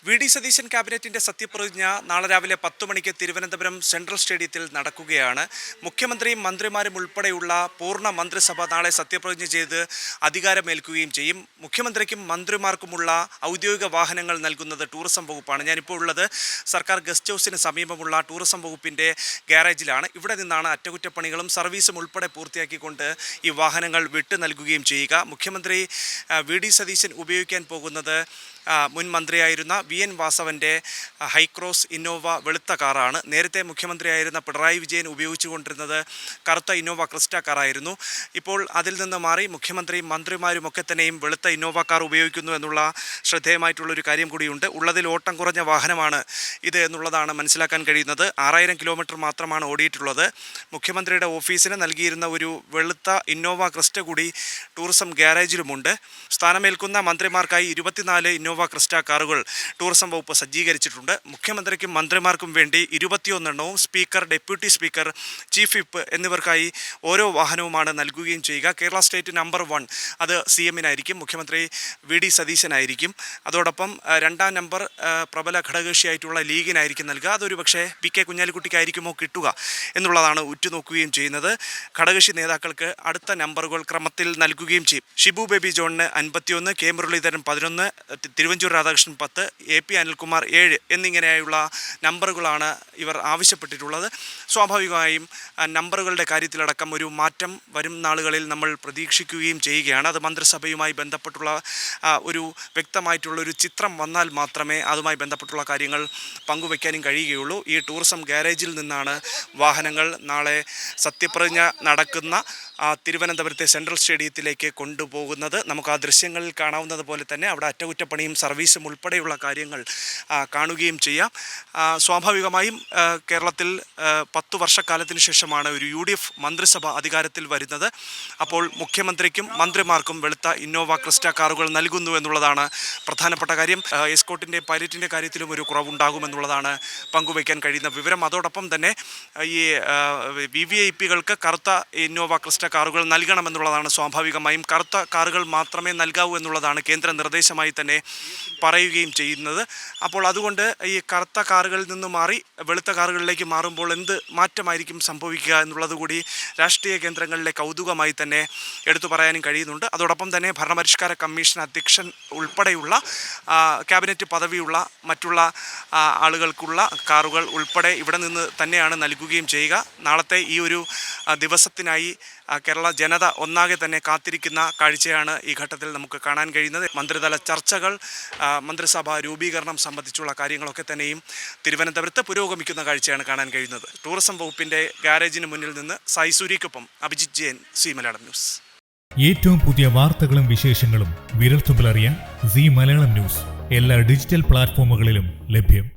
VD. Satheesan ക്യാബിനറ്റിന്റെ സത്യപ്രതിജ്ഞ നാളെ രാവിലെ 10 മണിക്ക് തിരുവനന്തപുരം സെൻട്രൽ സ്റ്റേഡിയത്തിൽ നടക്കുകയാണ്. മുഖ്യമന്ത്രിയും മന്ത്രിമാരും ഉൾപ്പെടെയുള്ള പൂർണ്ണ മന്ത്രിസഭ നാളെ സത്യപ്രതിജ്ഞ ചെയ്ത് അധികാരമേൽക്കുകയും ചെയ്യും. മുഖ്യമന്ത്രിക്കും മന്ത്രിമാർക്കുമുള്ള ഔദ്യോഗിക വാഹനങ്ങൾ നൽകുന്നത് ടൂറിസം വകുപ്പാണ്. ഞാനിപ്പോൾ ഉള്ളത് സർക്കാർ ഗസ്റ്റ് ഹൗസിന് സമീപമുള്ള ടൂറിസം വകുപ്പിന്റെ ഗാരേജിലാണ്. ഇവിടെ നിന്നാണ് അറ്റകുറ്റപ്പണികളും സർവീസും ഉൾപ്പെടെ പൂർത്തിയാക്കിക്കൊണ്ട് ഈ വാഹനങ്ങൾ വിട്ടു നൽകുകയും ചെയ്യുക. മുഖ്യമന്ത്രി വി.ഡി. സതീശൻ ഉപയോഗിക്കാൻ പോകുന്നത് മുൻ മന്ത്രിയായിരുന്ന വി.എൻ. വാസവൻ്റെ ഹൈക്രോസ് ഇന്നോവ വെളുത്ത കാറാണ്. നേരത്തെ മുഖ്യമന്ത്രിയായിരുന്ന പിണറായി വിജയൻ ഉപയോഗിച്ചുകൊണ്ടിരുന്നത് കറുത്ത ഇന്നോവ ക്രിസ്റ്റ കാറായിരുന്നു. ഇപ്പോൾ അതിൽ നിന്ന് മാറി മുഖ്യമന്ത്രിയും മന്ത്രിമാരുമൊക്കെ തന്നെയും വെളുത്ത ഇന്നോവ കാർ ഉപയോഗിക്കുന്നു എന്നുള്ള ശ്രദ്ധേയമായിട്ടുള്ളൊരു കാര്യം കൂടിയുണ്ട്. ഉള്ളതിൽ ഓട്ടം കുറഞ്ഞ വാഹനമാണ് ഇത് എന്നുള്ളതാണ് മനസ്സിലാക്കാൻ കഴിയുന്നത്. 6000 കിലോമീറ്റർ മാത്രമാണ് ഓടിയിട്ടുള്ളത്. മുഖ്യമന്ത്രിയുടെ ഓഫീസിന് നൽകിയിരുന്ന ഒരു വെളുത്ത ഇന്നോവ ക്രിസ്റ്റ കൂടി ടൂറിസം ഗാരേജിലുമുണ്ട്. സ്ഥാനമേൽക്കുന്ന മന്ത്രിമാർക്കായി 24 ഇന്നോവ ക്രിസ്റ്റ കാറുകൾ ടൂറിസം വകുപ്പ് സജ്ജീകരിച്ചിട്ടുണ്ട്. മുഖ്യമന്ത്രിക്കും മന്ത്രിമാർക്കും വേണ്ടി 21 എണ്ണവും speaker, deputy speaker, chief whip എന്നിവർക്കായി ഓരോ വാഹനവുമാണ് നൽകുകയും ചെയ്യുക. കേരള സ്റ്റേറ്റ് നമ്പർ 1 അത് CM-നായിരിക്കും, മുഖ്യമന്ത്രി വി.ഡി. സതീശനായിരിക്കും. അതോടൊപ്പം 2ാം നമ്പർ പ്രബല ഘടകകക്ഷിയായിട്ടുള്ള ലീഗിനായിരിക്കും നൽകുക. അതൊരു പക്ഷേ പി കെ കുഞ്ഞാലിക്കുട്ടിക്കായിരിക്കുമോ കിട്ടുക എന്നുള്ളതാണ് ഉറ്റുനോക്കുകയും ചെയ്യുന്നത്. ഘടകകക്ഷി നേതാക്കൾക്ക് അടുത്ത നമ്പറുകൾ ക്രമത്തിൽ നൽകുകയും ചെയ്യും. ഷിബു ബേബി ജോണിന് 51, കെ മുരളീധരൻ 11, തിരുവഞ്ചൂർ രാധാകൃഷ്ണൻ 10, AP അനിൽകുമാർ 7 എന്നിങ്ങനെയുള്ള നമ്പറുകളാണ് ഇവർ ആവശ്യപ്പെട്ടിട്ടുള്ളത്. സ്വാഭാവികമായും നമ്പറുകളുടെ കാര്യത്തിലടക്കം ഒരു മാറ്റം വരും നാളുകളിൽ നമ്മൾ പ്രതീക്ഷിക്കുകയും ചെയ്യുകയാണ്. അത് മന്ത്രിസഭയുമായി ബന്ധപ്പെട്ടുള്ള ഒരു വ്യക്തമായിട്ടുള്ളൊരു ചിത്രം വന്നാൽ മാത്രമേ അതുമായി ബന്ധപ്പെട്ടുള്ള കാര്യങ്ങൾ പങ്കുവയ്ക്കാനും കഴിയുകയുള്ളൂ. ഈ ടൂറിസം ഗാരേജിൽ നിന്നാണ് വാഹനങ്ങൾ നാളെ സത്യപ്രതിജ്ഞ നടക്കുന്ന തിരുവനന്തപുരത്തെ സെൻട്രൽ സ്റ്റേഡിയത്തിലേക്ക് കൊണ്ടുപോകുന്നത്. നമുക്ക് ആ ദൃശ്യങ്ങളിൽ കാണാവുന്നത് പോലെ തന്നെ അവിടെ അറ്റകുറ്റപ്പണിയും സർവീസും ഉൾപ്പെടെയുള്ള കാര്യങ്ങൾ കാണുകയും ചെയ്യാം. സ്വാഭാവികമായും കേരളത്തിൽ 10 വർഷക്കാലത്തിന് ശേഷമാണ് ഒരു UDF മന്ത്രിസഭ അധികാരത്തിൽ വരുന്നത്. അപ്പോൾ മുഖ്യമന്ത്രിക്കും മന്ത്രിമാർക്കും വെളുത്ത ഇന്നോവ ക്രിസ്റ്റ കാറുകൾ നൽകുന്നു എന്നുള്ളതാണ് പ്രധാനപ്പെട്ട കാര്യം. എസ്കോർട്ടിൻ്റെ പൈലറ്റിൻ്റെ കാര്യത്തിലും ഒരു കുറവുണ്ടാകുമെന്നുള്ളതാണ് പങ്കുവയ്ക്കാൻ കഴിയുന്ന വിവരം. അതോടൊപ്പം തന്നെ ഈ VVIPകൾക്ക് കറുത്ത ഇന്നോവ ക്രിസ്റ്റ കാറുകൾ നൽകണമെന്നുള്ളതാണ്. സ്വാഭാവികമായും കറുത്ത കാറുകൾ മാത്രമേ നൽകാവൂ എന്നുള്ളതാണ് കേന്ദ്ര നിർദ്ദേശമായി തന്നെ പറയുകയും ചെയ്യുന്നത്. അപ്പോൾ അതുകൊണ്ട് ഈ കറുത്ത കാറുകളിൽ നിന്ന് മാറി വെളുത്ത കാറുകളിലേക്ക് മാറുമ്പോൾ എന്ത് മാറ്റമായിരിക്കും സംഭവിക്കുക എന്നുള്ളത് കൂടി രാഷ്ട്രീയ കേന്ദ്രങ്ങളിലെ കൗതുകമായി തന്നെ എടുത്തു പറയാനും കഴിയുന്നുണ്ട്. അതോടൊപ്പം തന്നെ ഭരണപരിഷ്കാര കമ്മീഷൻ അധ്യക്ഷൻ ഉൾപ്പെടെയുള്ള ക്യാബിനറ്റ് പദവിയുള്ള മറ്റുള്ള ആളുകൾക്കുള്ള കാറുകൾ ഉൾപ്പെടെ ഇവിടെ നിന്ന് തന്നെയാണ് നൽകുകയും ചെയ്യുക. നാളത്തെ ഈ ഒരു ദിവസത്തിനായി കേരള ജനത ഒന്നാകെ തന്നെ കാത്തിരിക്കുന്ന കാഴ്ചയാണ് ഈ ഘട്ടത്തിൽ നമുക്ക് കാണാൻ കഴിയുന്നത്. മന്ത്രിതല ചർച്ചകൾ, മന്ത്രിസഭാ രൂപീകരണം സംബന്ധിച്ചുള്ള കാര്യങ്ങളൊക്കെ തന്നെയും തിരുവനന്തപുരത്ത് പുരോഗമിക്കുന്ന കാഴ്ചയാണ് കാണാൻ കഴിയുന്നത്. ടൂറിസം വകുപ്പിന്റെ ഗാരേജിന് മുന്നിൽ നിന്ന് സായി സൂര്യക്കൊപ്പം അഭിജിത്ത് ജയൻ, സി മലയാളം ന്യൂസ്. ഏറ്റവും പുതിയ വാർത്തകളും വിശേഷങ്ങളും വിരൽത്തുമ്പിലറിയാൻ സി മലയാളം ന്യൂസ് എല്ലാ ഡിജിറ്റൽ പ്ലാറ്റ്ഫോമുകളിലും ലഭ്യം.